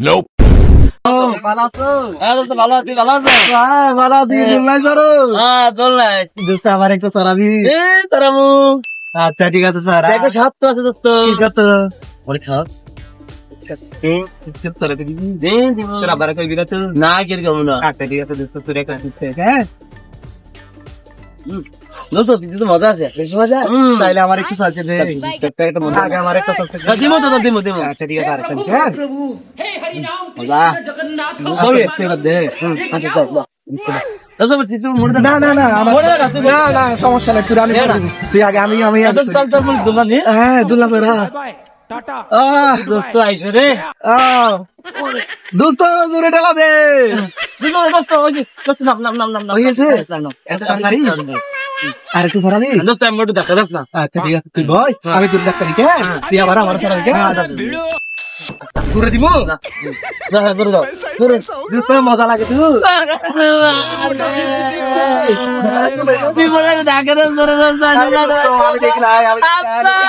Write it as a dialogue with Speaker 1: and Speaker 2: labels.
Speaker 1: Nope.
Speaker 2: ভালো আছো?
Speaker 3: ভালো আছি ভালো আছো?
Speaker 2: হ্যাঁ, ভালো আছি। দোলনায় চড়ো?
Speaker 3: হ্যাঁ চললাই
Speaker 2: দোস্ত, আমার একটু চড়াবি?
Speaker 3: তারামু
Speaker 2: আচ্ছা, ঠিক আছে স্যার।
Speaker 3: দেখো সাত তো আছে দোস্ত
Speaker 2: ঠিক আছে।
Speaker 3: বলে খাও
Speaker 2: চড়াতে দিবি? তোর আবার কইবি না তো?
Speaker 3: না কিরকম না
Speaker 2: আচ্ছা, ঠিক আছে দোস্ত, তোর একটা দিচ্ছে, হ্যাঁ?
Speaker 3: দোস্ত কিছু তো মজা আছে
Speaker 2: বেশ মজা? তাইলে আমার একটু চলতে দে। আগে আমার একটা চলতে দে।
Speaker 3: দিমো তো দিমো
Speaker 2: আচ্ছা, ঠিক আছে, আরেকটা দিচ্ছি, হ্যাঁ?
Speaker 3: মজা
Speaker 2: ওই, এবার দে।
Speaker 3: আচ্ছা চল দোস্ত বলছি তুই মনে
Speaker 2: না, না, না, আমার-
Speaker 3: মনে রাখ, তুই-
Speaker 2: না, না, সমস্যা নাই, তুই আমি
Speaker 3: না, না।
Speaker 2: তুই আগে, আমি
Speaker 3: দোস্ত চল চল বল দুলা নি
Speaker 2: হ্যাঁ, দুলনা তোরা।
Speaker 3: দোস্ত আইছে রে
Speaker 2: দোস্ত, জোরে ঠেলা দে।
Speaker 3: দোস্ত ওই যে দোস্ত নাম নাম নাম নাম নাম
Speaker 2: হয়েছে?
Speaker 3: এটা
Speaker 2: গাড়ি? আর একটু ধরাবি?
Speaker 3: দোস্ত আমি একটু দেখা দেখ না
Speaker 2: আচ্ছা, ঠিক আছে, তুই ভয়, আমি তোর ডাক্তারি কে? তুই আবার আমার সারা কে? ঘুরে দিব?
Speaker 3: করে দাও
Speaker 2: দোস্ত, মজা লাগে তুই?
Speaker 3: তুই বলে ডাকে দেন ধরে
Speaker 2: আমি দেখলাই, আমি দেখলাই।